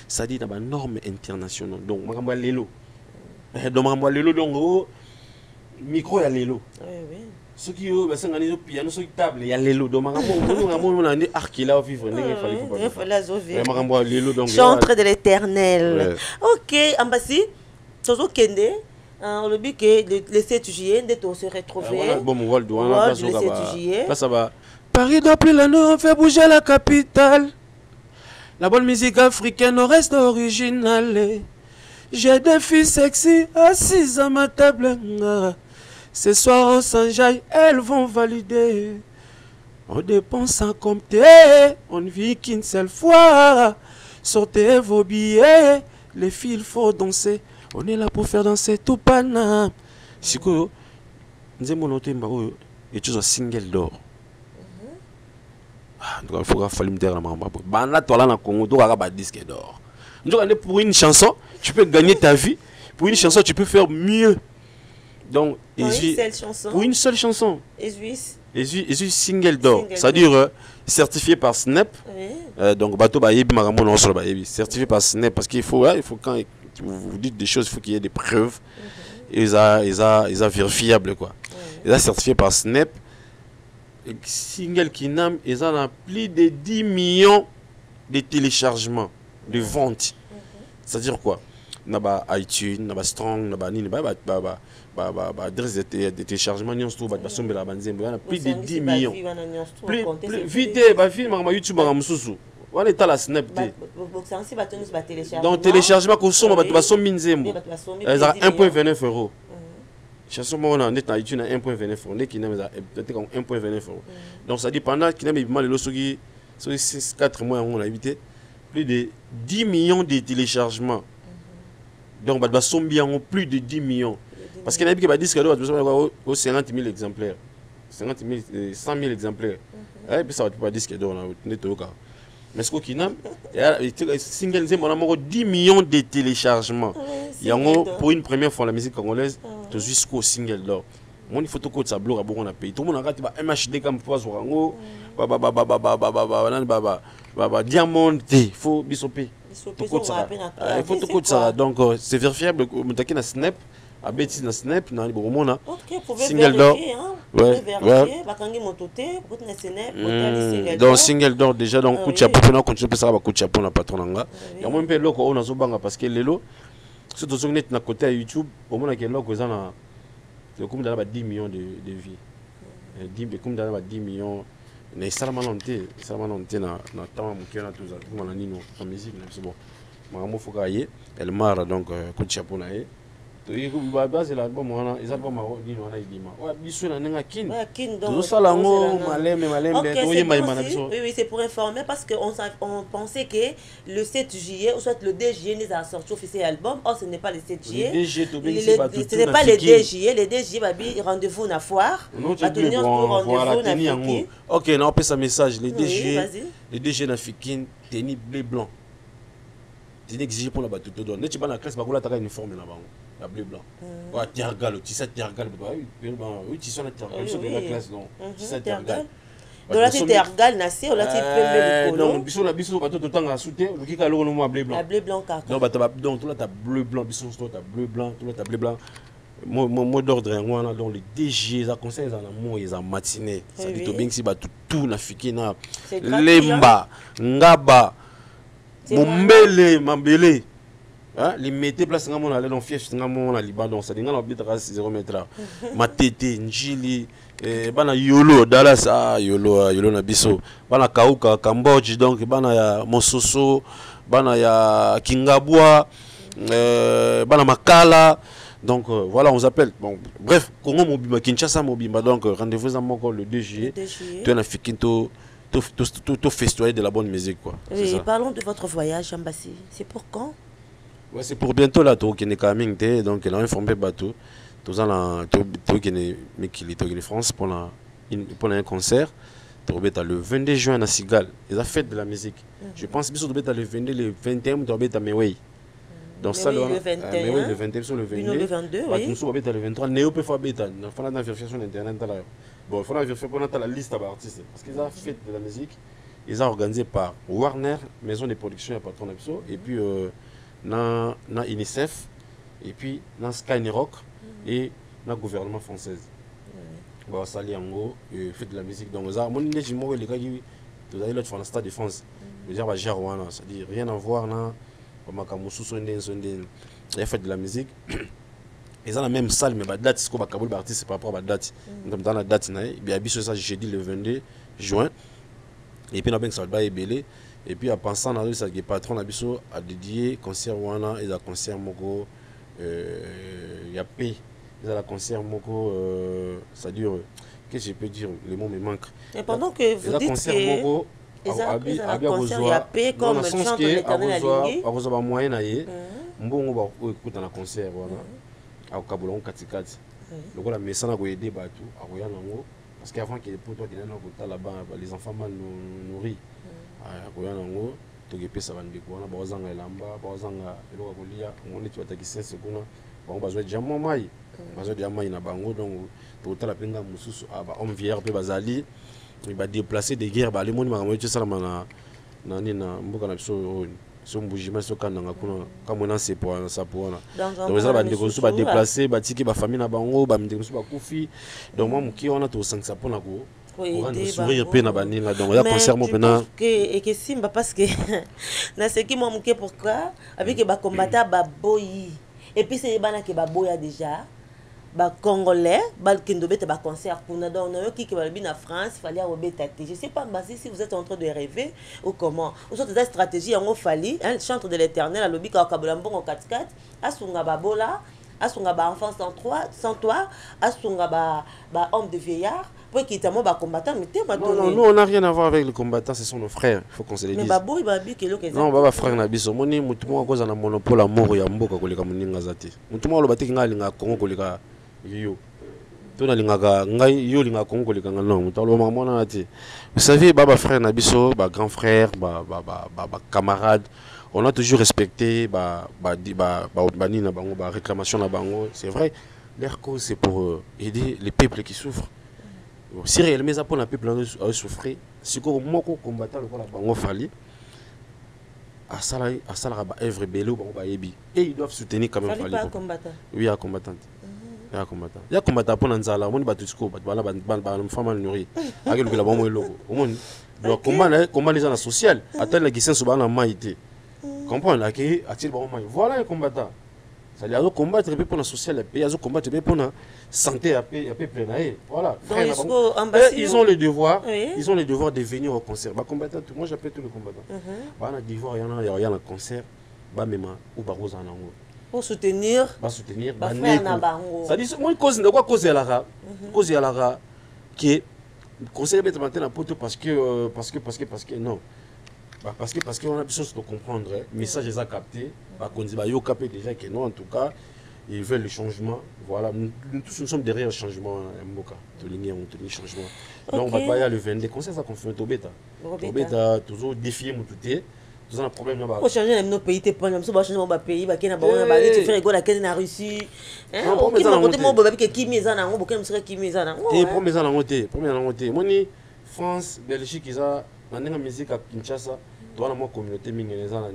Ça dit dans une norme internationale. Donc, je vais aller donc micro ya lelo. Oui, oui. Ceux qui ont un piano, ceux qui table, il y a lelo. Donc, je vais arc là, vivre. Il fallait chantre de l'éternel. Ok, Ambassi, toujours Kende. On a dit que le 7 juillet, on se retrouver. Bon, le 7 juillet. Là, ça va. Paris doit plus l'année, on fait bouger la capitale. La bonne musique africaine reste originale. J'ai des filles sexy assises à ma table. Ce soir on s'enjaille, elles vont valider. On dépense sans compter, on ne vit qu'une seule fois. Sortez vos billets, les filles il faut danser. On est là pour faire danser tout Panama. Si vous avez un single d'or. Il faut que me dire la disque d'or. Pour une chanson, tu peux gagner ta vie. Pour une chanson, tu peux faire mieux. Donc, pour une seule chanson. Et single d'or. C'est-à-dire certifié par Snap. Donc, certifié par Snap. Parce qu'il faut quand vous dites des choses, il faut qu'il y ait des preuves. Et ils sont vérifiables. Ils sont certifiés par Snap. Single qui n'a plus de 10 millions de téléchargements, de ventes. C'est-à-dire quoi? Naba iTunes, naba Strong, naba Nini, adresse de téléchargement, plus de 10 millions. Vite, film, YouTube, on est à la Snap. Donc, téléchargement, ils ont 1,29 €. Chanson on a net na iTunes 1,29 €, net qui n'a 1,29 €. Donc ça dit pendant qu'il a mis mal le sogi, sur 4 mois on a évité plus de 10 millions de téléchargements. Donc bah sombi en plus de 10 millions. Parce qu'il y a qui va dire que au 50 000 exemplaires. 50 000 100 000 exemplaires. Et puis ça va pas dire que on a net au cas. Mais ce qui n'a single c'est mon amour 10 millions de téléchargements. Il y a pour une première fois la musique congolaise jusqu'au single d'or. Mon il faut tout ça bloque à beaucoup on a payé. Tout le monde a dit MHD comme poids orango diamant faut bisoper. Il faut tout ça. Donc c'est vérifiable que na Snap à bêtise na Snap na bomona single d'or. Ouais. Donc single d'or déjà donc coup de chapeau on continue ça va coup de chapeau na patron nga. Il y a même peu loko on a zo banga parce que lelo surtout sur net na côté à YouTube au moins que loko za na le comme dans 10 millions de vies. 10 comme dans 10 millions na salama lonté na temps mon cœur na tout ça comme on a dit en musique c'est bon. Maman Fokaye elle marre donc coup de chapeau na base l'album wana les albums ni wana idima wa biso na nenga kin tout ça là ngo maleme oui c'est pour informer parce que on pensait que le 7 juillet ou soit le 2 juillet nous a sorti officiel album. Or ce n'est pas le 7 juillet, ce n'est pas le 2 juillet, le 2 juillet babi rendez-vous na foire à tenir pour rendez-vous na Fikin. OK, on passe un message le 2 juillet, le 2 juillet na Fikin tennis bleu blanc. Tu exigé pour la bateau de donner tu vas la classe ba la ta uniforme là bas la bleu blanc ouais tergal tu sais tergal oui tu sais la tergal sur la classe non tu sais tergal donc là tu tergal na c'est là tu peux le non biso bateau tout temps à souter le qui calor no bleu blanc non bah donc tout là ta bleu blanc biso ta bleu blanc tout là ta bleu blanc mot d'ordre wana donc les DG ça conseille en amour ils en matinée ça dit to bien si ba tout na fikina lemba ngaba Mombele, Mambele, les mettez place dans mon allée dans fief dans mon Liban ça dit on habite à 0 mètres Matete Njili bana Yolo Dallas Yolo na biso bana Kauka Cambodge donc bana ya Mososo bana ya Kingabwa bana Makala donc voilà on s'appelle bon bref Congo Mobimba Kinshasa Mobimba donc rendez-vous à mon le 2 juillet tu as Fikinto tout festoyer de la bonne musique quoi. Oui, parlons de votre voyage Ambassi. C'est pour quand? Ouais, c'est pour bientôt là tout qui est coming donc il a informé bateau tout ça là tout qui est mais qui est France pour un concert tout bête le 22 juin à Sigal ils a fête de la musique. Je pense que bête le 22 le 21 tout bête à Meway. Donc ça le 21 le 21 sur le 22 le 22 oui. Nous bête le 23 néo peut faire bête dans la vérification internet là. Bon, il faut vérifier pour la liste d'artistes. Parce qu'ils ont fait de la musique, ils ont organisé par Warner, maison de production et patron d'Abso, et puis na UNICEF, et puis na Skyrock et na gouvernement française. Bon, ça y est en gros, fait de la musique. Donc, ça, mon idée, les gars, vous avez l'autre fois le Stade de France. Vous avez c'est-à-dire rien à voir là. Il a fait de la musique. Ils ont la même salle, mais la date, c'est comme artiste par rapport à la date. Dans la date, il y a ça jeudi le 22 juin. Et puis, ça va être belé. Et puis, en pensant à ça, le patron a dédié concert Wana, il y a concert Moko, il y a P, il y a concert Moko, ça dure, qu'est-ce que je peux dire, les mots me manquent. Et pendant que vous dites que il y a concert, il y a P comme le chant de l'Éternel aligné. Il y a moyen d'aller, on va écouter un concert, voilà. À Kaboulon Katikati. Donc la message a aidé Batou à Royanango parce qu'avant qu'il y ait pour toi qui est là-bas les enfants mal nourris à Royanango tout qui peut ça va nous découvrir on a besoin de lamba besoin de l'eau à Golia on est tu vas t'acquitter ce qu'on a on va jouer diamant mai besoin de diamant na bango donc tout la penga mususu aba homme vierge pe bazali il va déplacer des guerres ba les monde ma moitié ça na ni na mboka na biso son bougement so kana ngakuna kama na c'est pour ça pour là donc ça va ndeko déplacer ba tiki ba famille na bango ba ndeko so ba kufi donc moi muki on a to 5 pour na ko pour sourire pe na banina donc ya concert mo pena et que simba parce que na ce qui moi muki pourquoi avec ba combattant ba boyi et puis c'est bana ke ba boya déjà ba congolais bal kendo beta ba concert pour na donc no ki ke ba na France fallait obeta je sais pas si vous êtes en train de rêver ou comment ou sorte de stratégie en fallait un chantre de l'Éternel à lobi ka kabulambo en 4-4 asunga ba bola asunga ba enfant sans toi asunga ba homme de vieillard pour qu'il t'a ba combattant mais t'es pas non nous on n'a rien à voir avec les combattants ce sont nos frères il faut qu'on se le dise mais baboy babi que lo que non baba frère na biso moni mutu mo koza na monopole amour ya mboka koleka moninga zati mutu mo lo batiki ngali nga Kongo koleka yo tona lingaka ngai yo linga Kongo koleka non mutalo mama na ati vous savez baba frère na biso ba grand frère ba camarade on a toujours respecté ba bani na bango ba réclamation na bango c'est vrai leur cause c'est pour aider les peuples qui souffrent si réellement ça pour un peuple à souffrir si ko moko combattant le bango fali à ça ba œuvre belé ou ba yebi et ils doivent soutenir quand même fali pas combattant oui à combattante ya combattant ya combattant pour nzala moni batusko bala ba femme nourri akelo la bango eloko omoni donc combat les gens social attendre la question sur na maïté comprendre là que a-t-il bon voilà un combattant ça veut dire combattre pour la social pays à combattre pour la santé à peuple voilà ils ont le devoir de venir au concert ba combattant moi j'appelle tous les combattants ba na devoir il y a un concert ba même ou ba rosa nango Pour soutenir. Ba soutenir. Ba frère na bango. Ça dit moi cause de quoi cause à la cause à la qui conseil mettre matin la poto parce que non. Bah parce que on a besoin de comprendre message les a capté bah qu'on dit bah yo capé déjà que non en tout cas ils veulent le changement voilà nous tous nous sommes derrière le changement Mboka to ligne on te changement donc on va pas y aller le 22 conseil ça confirme to bêta toujours défier mon touté tous un problème là-bas pour changer nos pays t'es pas nous va changer mon pays bah qui na ba on ba tu fais rigolo la na Russie hein qui m'a côté mon baba que qui mise en ango bokem serait qui mise en ango et premier en angoté moni France Belgique ils a la musique à Kinshasa toi la moi communauté mingi les ans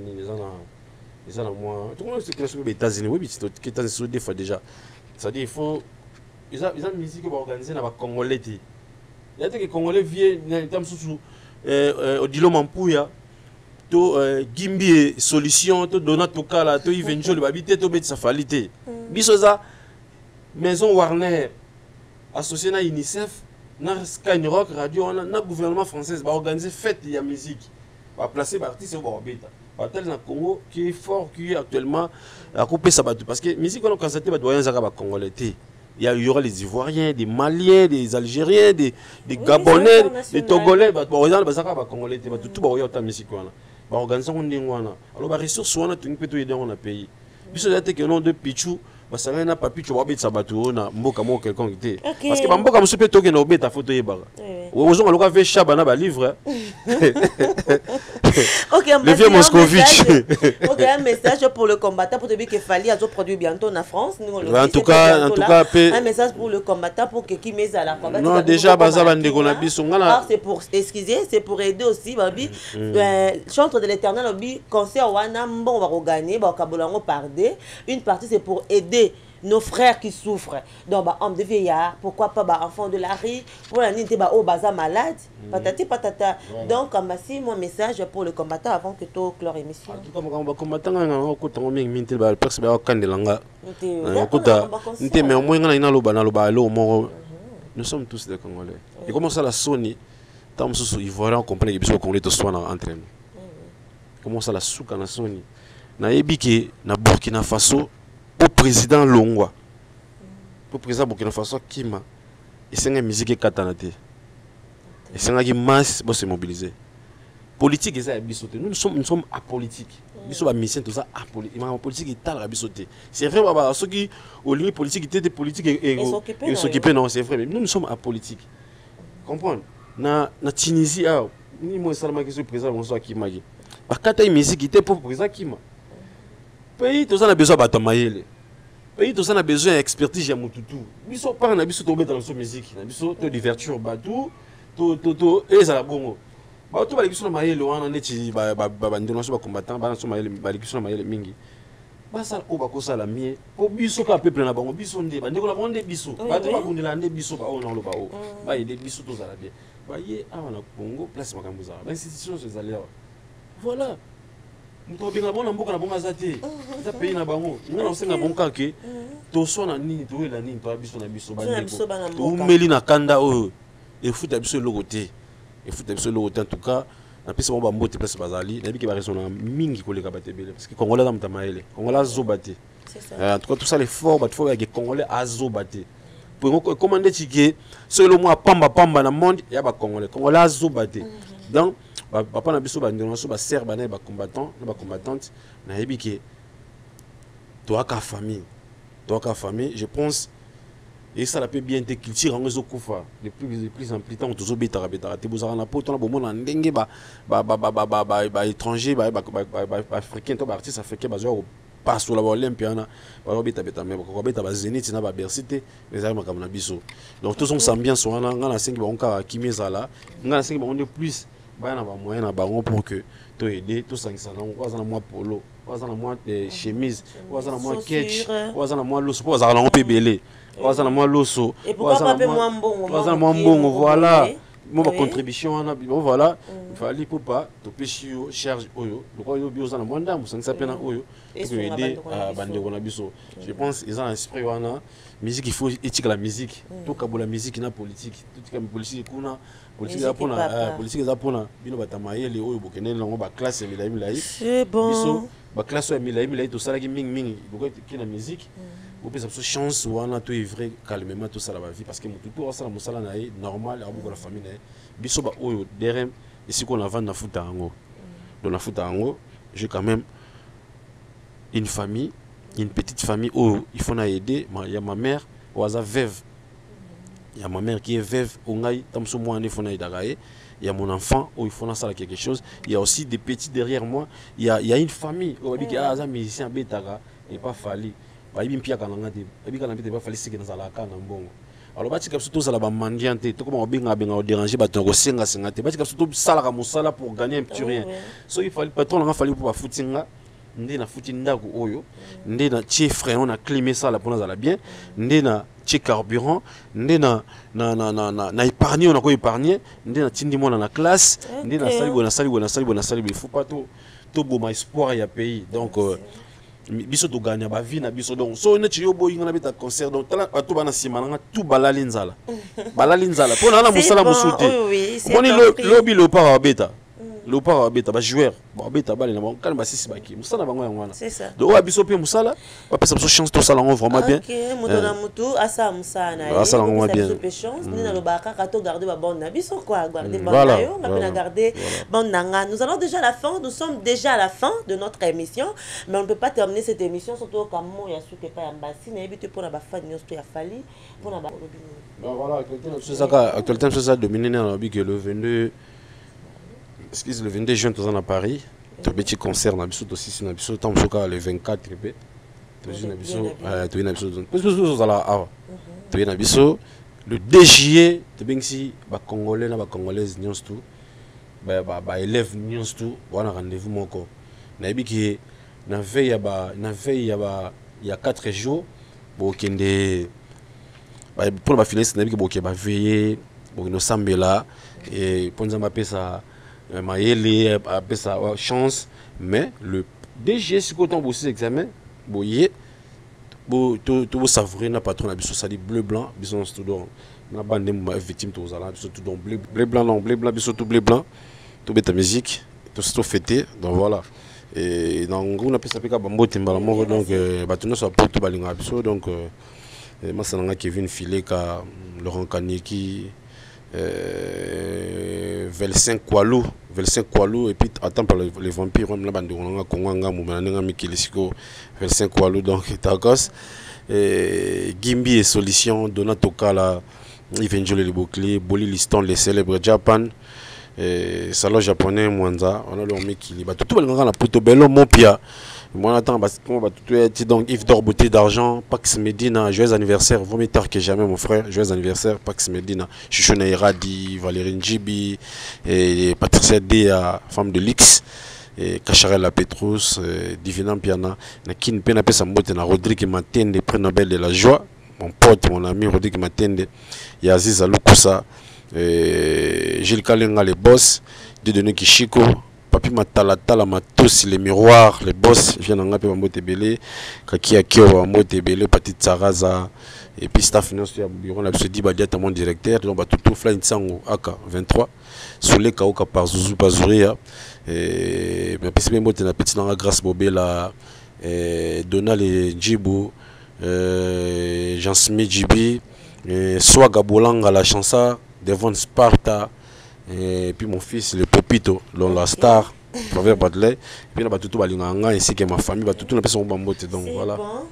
les ans moi tout le monde c'est que les États-Unis oui qui est en des fois déjà ça dit il faut ils ont musique pour organiser dans Congolais il y a des Congolais viennent dans sous Odilo Mampuya to Gimbi solution to Donato Kala to Ivenjo le babité to bet safalité biso za maison Warner associé na UNICEF na Skyrock radio na gouvernement français va organiser fête de la musique va placer artiste au Barbeta va tel dans Congo qui est fort qui est actuellement à couper ça parce que musique on a constaté ba doyen zaka ba congolais il y aura les Ivoiriens, des Maliens, des Algériens, des Gabonais, des Togolais ba doyen ba zaka ba congolais tout ba yota musique wana ba organiser on wana alors ba ressources wana tu peux aider on a pays biso date que non de Pichu parce que na papi tu vas bête sabato na mboka mo quelqu'un qui était parce que mboka mo super toke na obeta photo yebaka ozo ngaloka ve chaba na ba livre OK le vieux Moscovitch OK un message pour le combattant pour te dire que Fali a produit bientôt en France en tout cas un message pour le combattant pour que qui met à la combat non déjà baza bande kona biso ngala c'est pour excusez c'est pour aider aussi babi chantre de l'Éternel obi concert wana bon va regagner ba kabolango pardé une partie c'est pour aider nos frères qui souffrent donc bah hommes de vieillards pourquoi pas bah enfants de la rue pour la nité bah au baza malade patati patata donc comme si mon message pour le combattant avant que tout clore émission en tout cas mon combattant ngana ko tango mingi mintel ba perse ba kandelanga okuta nté mais au moins ngana ina loba na loba lo mo nous sommes tous des Congolais et comment ça la Sony tam susu ivoirien comprendre biso Congolais to soina entre nous comment ça la souka na Sony na yebiki na Burkina Faso au président Longwa au président Burkina Faso Kima et c'est une musique katanate et c'est une masse pour se mobiliser politique et ça bisoté nous sommes apolitiques biso ba mission tout ça apolitique ma politique est tal bisoté c'est vrai baba ceux qui au ligne politique était des politiques et s'occuper non c'est vrai mais nous sommes apolitiques comprendre na Tunisie ni moi seulement que ce président François Kima ba kata musique était pour président Kima pays tout ça a besoin batamayele pays tout ça a besoin d'expertise ya mututu biso par na biso tomber dans la musique na biso to divertir batou to et ça la bongo ba to ba biso na mayele wana neti ba ndino so ba combattant ba so mayele ba biso na mayele mingi ba ça ko ba ko ça la mie po biso ka peuple na bango biso nde ba ndeko la bonde biso ba to ba bundela nde biso ba ona lo ba o ba ide biso to za la bien ba ye awana Congo place makambo za ba institution se zalia voilà nous bien bon en na bonga zate za pays na bango ngana osenga bonka ke to sona nini to la nini to biso na biso ba ndeko to meli na kanda o e futa biso logoté en tout cas na pesa ba mbote place bazali na biki ba raison na mingi koleka batebele parce que congolais na mtamaele congolais zobate en tout cas tout ça les fort ba faut que congolais azobate pour commander tike solo moi pamba na monde ya ba congolais azobate donc papa na biso ba ndino so ba serbe na ba combattant na ba combattante na yebiki toi ka famille je pense et ça la peut bien te culture en ezokufa de plus en plus temps toujours betara te bozara na poto na bomona ndenge ba étranger ba africain to ba artiste africain ba zo passe la olympiana ba beta mais ba beta ba Zénith na ba Bercy te les armes comme na biso donc tous on s'ambiance wana ngana 5 ba onka kimezala ngana 5 ba on de plus ba na ba moyen na bango pour que to aider to sangisa na kwa na moi polo kwa na moi chemise kwa na moi catch kwa na moi loso kwa na moi pebele kwa na moi loso et pourquoi pas moi mbongo voilà mon contribution wana bon voilà il fallait pour pas to peshio charge oyo donc yo bio na mwanda musangisa pena oyo pour aider bandeko na biso je pense ils ont esprit wana musique il faut éthique la musique to kabola musique na politique tout comme politique kuna politique za pona bino batamayele oyo bokene lango ba classe milai c'est bon biso ba classe ya milai tout ça là qui ming beaucoup qui na musique ou peut ça chance ou on a tout vrai calmement tout ça la vie parce que tout ça la musala na normal à beaucoup la famille na biso ba oyo derem ici qu'on a vendre na futa ango dans la futa ango j'ai quand même une famille, une petite famille où il faut aider. Il y a ma mère, oaza veuve. Il y a ma mère qui est veuve. Il y a mon enfant où il faut faire quelque chose. Il y a aussi des petits derrière moi. Il y a une famille. On dit que les musiciens n'est pas fallu. Il n'y a pas fallu ce que nous allons faire. Alors, bah, tu as surtout ça la mandiante, tout comme on bien déranger, bah, tu as reçu un bah, tu as surtout ça la musala pour gagner un petit rien. So il fallait patron, il fallait pour footing. Ndé na futi ndaku oyo ndé na tie frein na climer ça la pour na bien ndé na tie carburant ndé na épargner on a quoi épargner ndé na tindi mona na classe ndé na sali il faut pas tout beau espoir ya pays donc biso to gagner ba vie na biso donc so na ti yo boy ngana beta concert donc tala bato bana simana tout balali nzala pour na musala musuti moni lobi lo para beta le par beta ba joueur ba beta ba les na bon quand ba sisi ba ki musala bango yango wana c'est ça donc abiso pe musala ba pesa chance to sala ngo vraiment bien OK mutona mutu asa musana asa ngo bien chance ni na lo ba ka to garder ba bonne biso quoi garder bonne na yo na garder bonne nanga nous allons déjà à la fin nous sommes déjà à la fin de notre émission mais on ne peut pas terminer cette émission surtout comme moi ya su que pas ambassi na habité pour na ba fan news to ya fali pour na ba voilà actualité c'est ça dominer na bi que le 22 excuse le 22 juin tous en à Paris un petit concert na biso aussi na biso tant que le 24 répé na biso le 2 juillet te bengsi ba congolais na ba congolaises nyons tout ba élèves nyons tout wana rendez-vous moko na biki na veille il y a 4 jours bo kende pour ba finesse na biki bo ke ba veiller bo no sambela et pour nous appeler ça Maëlle a sa chance, mais le DG, si vous avez aussi examen, vous voyez, vous savourer na patron na biso sali bleu blanc, biso student na bande victime to zala biso tout donc bleu blanc biso tout bleu blanc, tout bête musique, tout fêté, donc voilà. Et donc on a pu s'appeler bambo timbala moko donc batuno so pour tout balinga biso donc moi ça n'a Kevin Filé ka Laurent Kanyeki Velsin Kwalou et puis attends par les vampires même la bande on a Konganga Moumana Mikilisiko Velsin Kwalou donc Takos Gimbi et Solution Donato Kala Yves le bouclier Boli Liston les célèbres Japan salon japonais Mwanza on a le mec qui va tout le monde poto bello mon pia moi attends parce qu'on va tout être donc Yves d'or bouteille d'argent Pax Medina joyeux anniversaire vaut mieux tard que jamais mon frère joyeux anniversaire Pax Medina Chuchona Iradi Valérie Njibi et Patricia Dea femme de Lix et Kacharella Petrus Divinam Piana na kin pena pesa mbote na Rodrigue Matende prix Nobel de la joie mon pote mon ami Rodrigue Matende Yaziz Alukusa Gilles Kalenga les boss Dieudonné Kishiko Papi Matala Matos les miroirs les boss viennent en appeler Mambo Tebele Kaki Akio Mambo Tebele Petite Saraza et puis staff finance ya bureau na se dit badia mon directeur donc ba tout fly nsango aka 23 Soulé Kaoka par Zouzou Bazuria et mais puis même na petite na grâce Bobela Donald et Djibo Jean Smith Djibi Swaga Bolanga la chansa Devon Sparta et puis mon fils le Popito la star Proverbe Badley et puis na tout balinganga ainsi que ma famille tout na personne bambote donc voilà bon.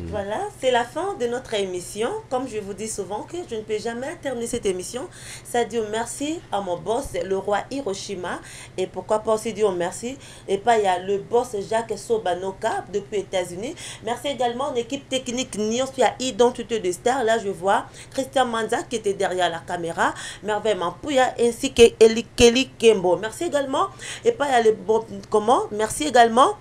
Voilà, c'est la fin de notre émission. Comme je vous dis souvent que je ne peux jamais terminer cette émission. Ça dit merci à mon boss, le roi Hiroshima. Et pourquoi pas aussi dire merci. Et pas il y a le boss Jacques Sobanoka depuis les États-Unis. Merci également à l'équipe technique Nios, il y a Identité de Star. Là, je vois Christian Manza qui était derrière la caméra. Merveille Mampouya ainsi que Kelly Kembo. Merci également. Et pas il y a le bon comment. Merci également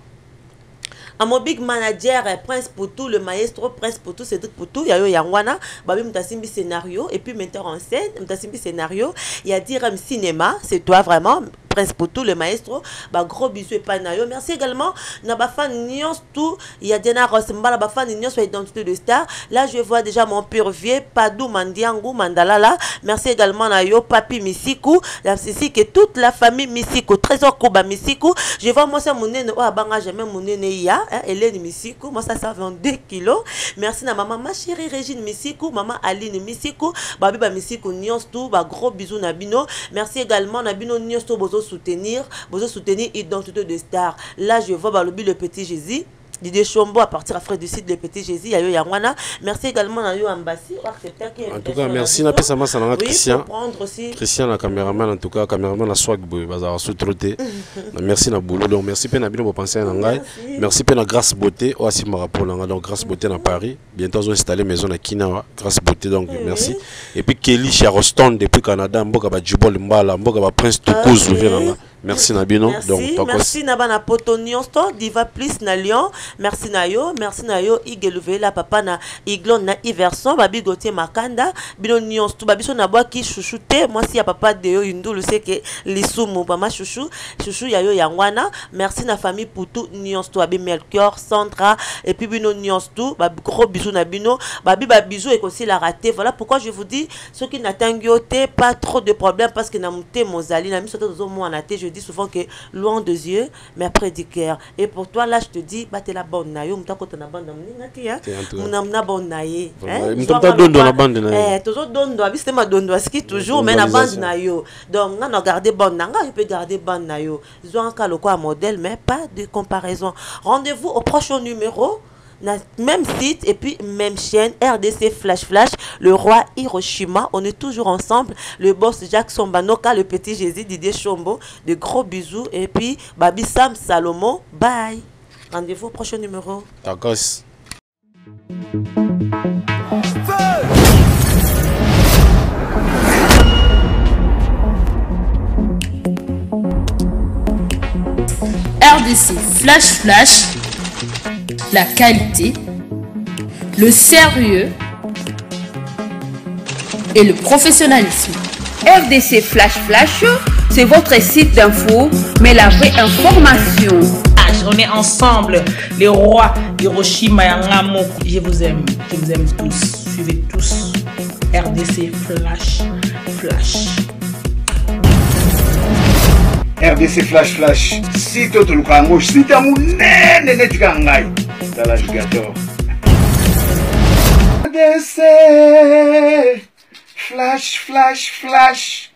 à mon big manager Prince Poutou, le maestro Prince Poutou, c'est tout Poutou, Yayo Yangwana, Babi Mutasimbi scénario, et puis metteur en scène, Mutasimbi scénario, il y a Direm Cinéma, c'est toi vraiment, Prince Poutou, le maestro. Bah, gros bisous et pas nayo. Merci également. Nabafan Nyons tout. Il y a Diana Rosembala, Bafan Nyons sur Identité de Star. Là, je vois déjà mon pur vieux, Padou Mandiangu, Mandalala. Merci également Nayo, Papi Misiku. La Sissi, que toute la famille Misiku, Trésor Kuba Misiku. Je vois moi, ça mon nez, oh, Abanga, jamais mon nez, ya, Hélène Misiku. Moi, ça 22 kilos. Merci na maman, ma chérie Régine Misiku, maman Aline Misiku, Babi Ba Misiku, Nyons tout, bah, gros bisous Nabino. Merci également Nabino Nyons tout, bozo soutenir Identité de Star. Là, je vois bah, le petit Jésus. Didier Chombo à partir après du site de Petit Jésus, Yayo Yangwana. Merci également à Yo Ambassi. En tout cas, merci na pesa masa na Christian. Christian la caméraman en tout cas, caméraman la swag boy bazar sous-traité. Merci na boulot donc merci pe na bino bo penser na ngai. Merci pe na Grâce Beauté au asi marapo na donc Grâce Beauté na Paris. Bientôt on installer maison na Kinawa, Grâce Beauté donc merci. Et puis Kelly Charleston depuis Canada, mboka ba Djibol Mbala, mboka ba Prince Tukuzu venanga. Merci Nabino. Merci, donc, merci Nabana Potonion Store, Diva Plus na Lyon. Merci Nayo, Igelouvé la papa na Iglon na Iverson, Babi Gauthier Makanda, Bino Nyon Sto, Babi so na bois qui chouchouté. Moi si ya papa de yo Indou, le sait que l'issoumo papa chouchou yayo yangwana. Merci na famille Poutou Nyon Sto, Babi Melchior, Sandra et puis Bino Nyon Sto, Babi gros bisous na Bino, Babi bisous et aussi la raté. Voilà pourquoi je vous dis ceux qui n'atteignent pas trop de problèmes parce que na mouté mozali na mi soto zo mo anaté. Je dis souvent que loin de Dieu mais après du cœur. Et pour toi là je te dis bah t'es la bonne nayo mutako na bande mninga tia munamna bonne naye mutata dondo na bande nayo toujours dondo abiste ma dondo aski toujours mais na bande nayo donc on a gardé bonne nanga il peut garder bonne nayo ils ont un cas le quoi modèle mais pas de comparaison. Rendez-vous au prochain numéro, même site et puis même chaîne RDC Flash, le roi Hiroshima. On est toujours ensemble. Le boss Jacques Sombanoka, le petit Jésus, Didier Chombo. De gros bisous. Et puis Babi Sam Salomon. Bye. Rendez-vous au prochain numéro. D'accord. RDC Flash, la qualité, le sérieux et le professionnalisme. RDC Flash, c'est votre site d'info, mais la vraie information. On est ensemble, les rois Hiroshima et Nagamoko. Je vous aime tous. Suivez tous RDC Flash. RDC Flash. Si tout le monde, si tu as mon nez, dans l'alligator. RDC Flash.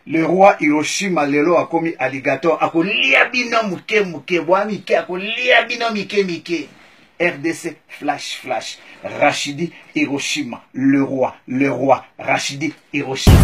Le roi Hiroshima lelo a commis alligator a kolia bino muke boa mike a kolia bino mike RDC Flash Rachidi Hiroshima le roi Rachidi Hiroshima.